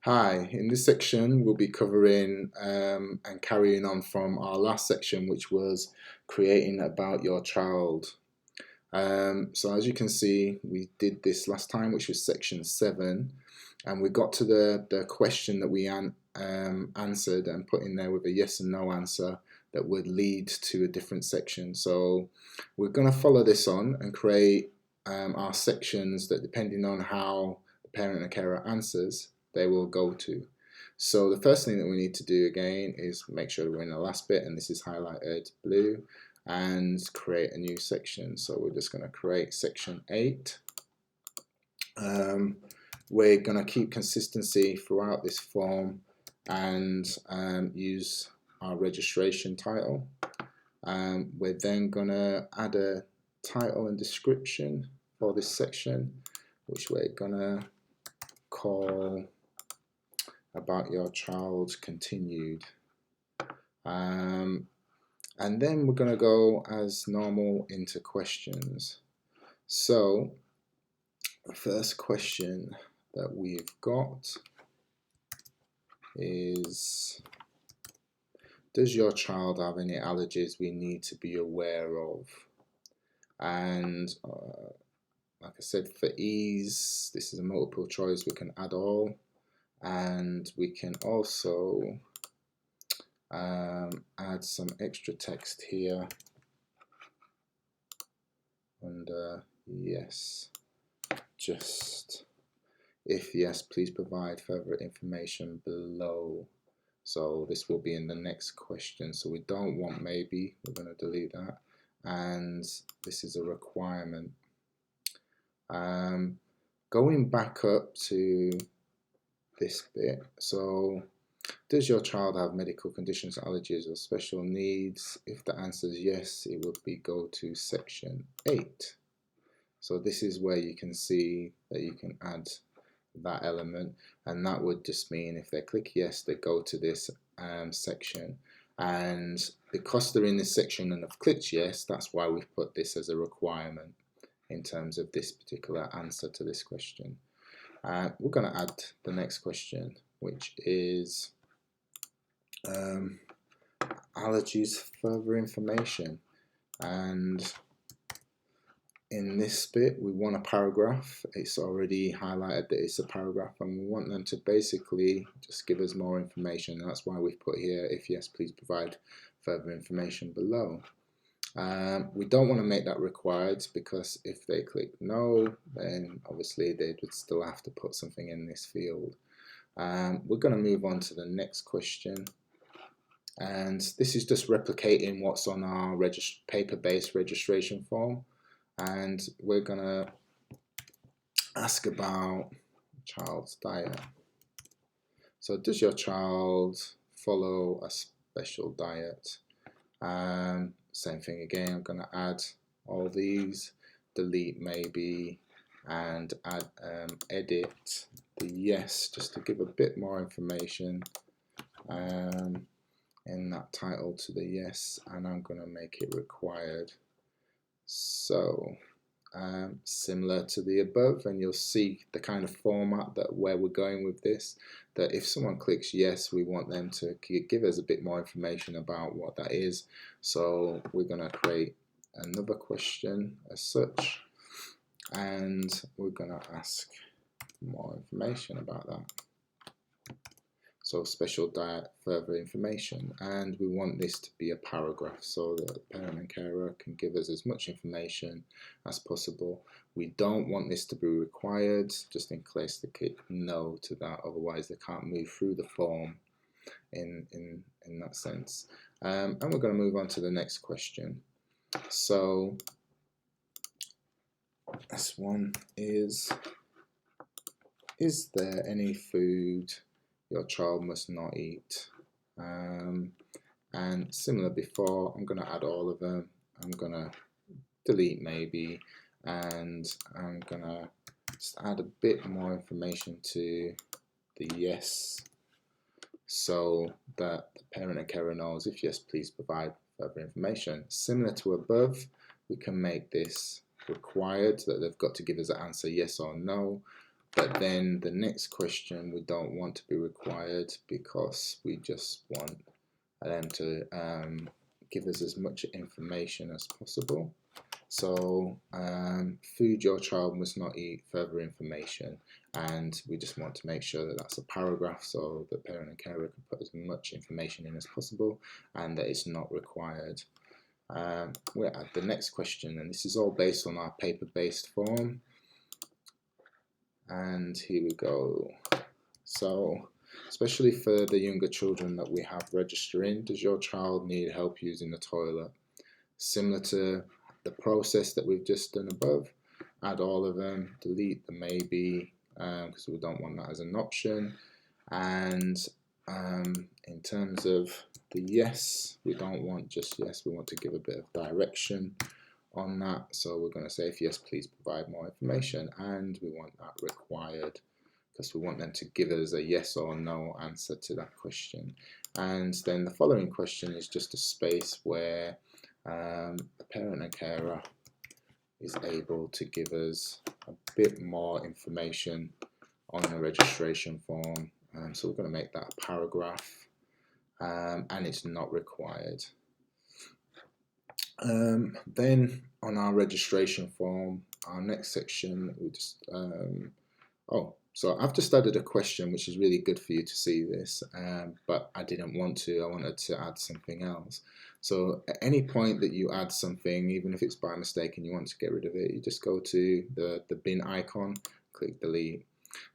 Hi, in this section we'll be covering and carrying on from our last section, which was creating about your child. So as you can see, we did this last time, which was section 7, and we got to the question that we answered and put in there with a yes and no answer that would lead to a different section. So we're going to follow this on and create our sections that, depending on how the parent and carer answers, they will go to. So the first thing that we need to do again is make sure we're in the last bit, and this is highlighted blue, and create a new section. So we're just going to create section 8. We're going to keep consistency throughout this form and use our registration title. We're then going to add a title and description for this section, which we're going to call about your child continued. And then we're going to go as normal into questions. So the first question that we've got is, does your child have any allergies we need to be aware of? And like I said, for ease, this is a multiple choice. We can add all, and we can also add some extra text here under yes. Just if yes, please provide further information below. So this will be in the next question. So we don't want maybe, we're going to delete that. And this is a requirement. Going back up to this bit. So does your child have medical conditions, allergies, or special needs? If the answer is yes, it would be go to section 8. So this is where you can see that you can add that element, and that would just mean if they click yes, they go to this section. And because they're in this section and have clicked yes, that's why we've put this as a requirement in terms of this particular answer to this question. We're going to add the next question, which is allergies further information. And in this bit we want a paragraph. It's already highlighted that it's a paragraph, and we want them to basically just give us more information, and that's why we've put here, if yes, please provide further information below. We don't want to make that required, because if they click no, then obviously they would still have to put something in this field. We're going to move on to the next question, and this is just replicating what's on our paper-based registration form. And we're gonna ask about child's diet. So does your child follow a special diet? Same thing again, I'm gonna add all these, delete maybe, and add edit the yes, just to give a bit more information in that title to the yes, and I'm gonna make it required. So similar to the above, and you'll see the kind of format that where we're going with this, that if someone clicks yes, we want them to give us a bit more information about what that is. So we're going to create another question as such, and we're going to ask more information about that. So special diet, further information, and we want this to be a paragraph so that the parent and carer can give us as much information as possible. We don't want this to be required, just in case they click no to that, otherwise they can't move through the form in that sense. And we're going to move on to the next question. So this one is there any food your child must not eat? And similar before, I'm going to add all of them. I'm going to delete maybe, and I'm going to just add a bit more information to the yes, so that the parent and carer knows, if yes, please provide further information. Similar to above, we can make this required, that they've got to give us an answer yes or no. but then the next question we don't want to be required because we just want them to give us as much information as possible. So food your child must not eat, further information, and we just want to make sure that that's a paragraph so the parent and carer can put as much information in as possible and that it's not required. We're at the next question, and this is all based on our paper-based form, and here we go. So especially for the younger children that we have registering, does your child need help using the toilet? Similar to the process that we've just done above, add all of them, delete the maybe because we don't want that as an option, and in terms of the yes, we don't want just yes, we want to give a bit of direction on that, so we're going to say if yes, please provide more information, and we want that required because we want them to give us a yes or no answer to that question. And then the following question is just a space where the parent and carer is able to give us a bit more information on the registration form. So we're going to make that a paragraph, and it's not required. Then on our registration form, our next section, we just so I've just added a question which is really good for you to see this, but I didn't want to. I wanted to add something else. So at any point that you add something, even if it's by mistake and you want to get rid of it, you just go to the bin icon, click delete.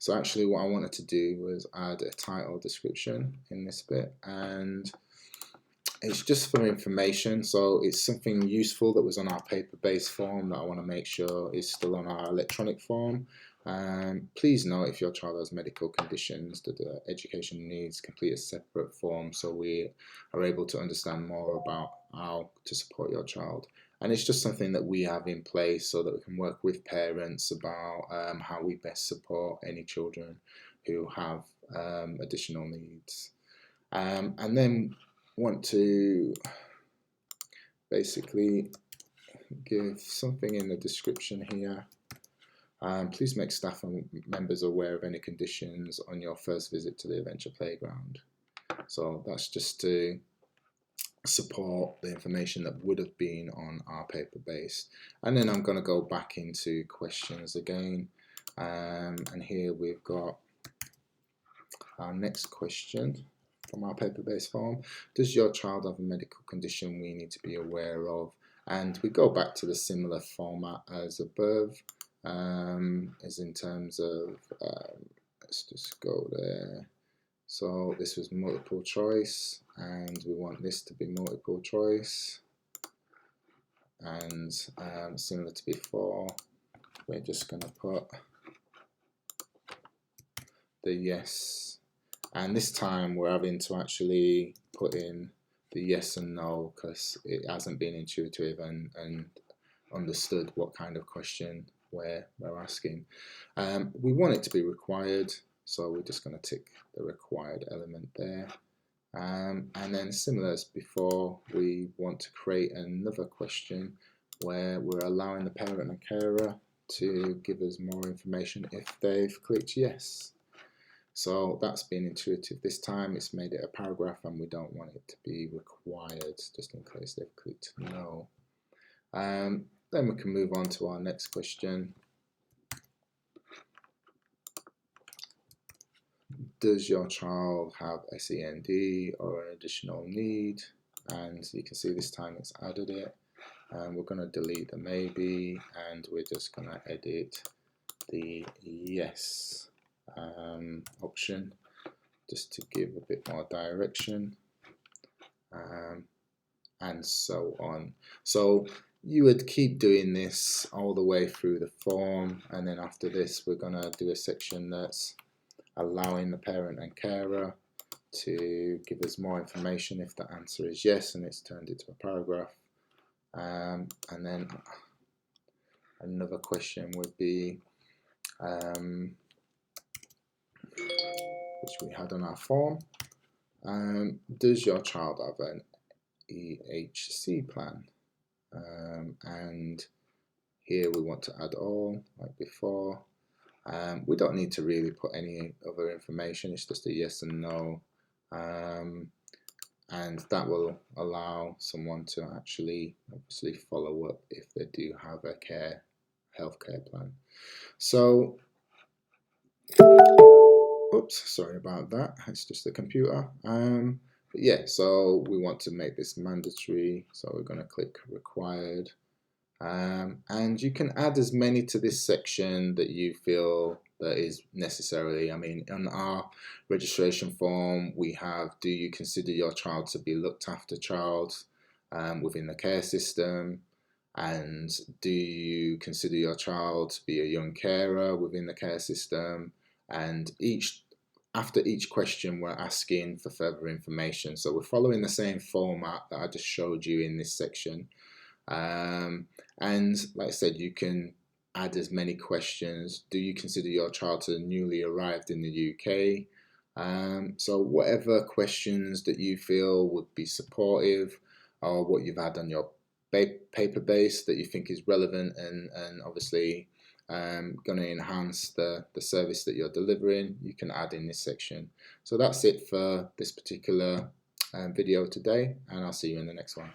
So actually what I wanted to do was add a title description in this bit, and it's just for information, so it's something useful that was on our paper-based form that I want to make sure is still on our electronic form. Please note if your child has medical conditions that the education needs complete a separate form so we are able to understand more about how to support your child. And it's just something that we have in place so that we can work with parents about how we best support any children who have additional needs. And then want to basically give something in the description here. Please make staff members aware of any conditions on your first visit to the Adventure Playground. So that's just to support the information that would have been on our paper base. And then I'm going to go back into questions again, and here we've got our next question from our paper-based form. Does your child have a medical condition we need to be aware of? And we go back to the similar format as above, as in terms of, let's just go there. So this was multiple choice, and we want this to be multiple choice. And similar to before, we're just going to put the yes. And this time we're having to actually put in the yes and no because it hasn't been intuitive and understood what kind of question we're asking. We want it to be required, so we're just going to tick the required element there. And then similar as before, we want to create another question where we're allowing the parent and carer to give us more information if they've clicked yes. So that's been intuitive this time. It's made it a paragraph and we don't want it to be required just in case they've clicked no. Then we can move on to our next question. Does your child have SEND or an additional need? And you can see this time it's added it. We're going to delete the maybe and we're just going to edit the yes option just to give a bit more direction, and so on. So you would keep doing this all the way through the form, and then after this we're going to do a section that's allowing the parent and carer to give us more information if the answer is yes and it's turned into a paragraph. And then another question would be which we had on our form. Does your child have an EHC plan? And here we want to add all, like before. We don't need to really put any other information, it's just a yes and no, and that will allow someone to actually obviously follow up if they do have a healthcare plan. So, oops, sorry about that, it's just the computer. But yeah, so we want to make this mandatory, so we're going to click required. And you can add as many to this section that you feel that is necessary. I mean, on our registration form, we have, do you consider your child to be looked after child within the care system? And do you consider your child to be a young carer within the care system? And after each question, we're asking for further information. So we're following the same format that I just showed you in this section. And like I said, you can add as many questions. Do you consider your child to newly arrived in the UK? So whatever questions that you feel would be supportive, or what you've had on your paper base that you think is relevant and obviously going to enhance the service that you're delivering, you can add in this section. So that's it for this particular video today, and I'll see you in the next one.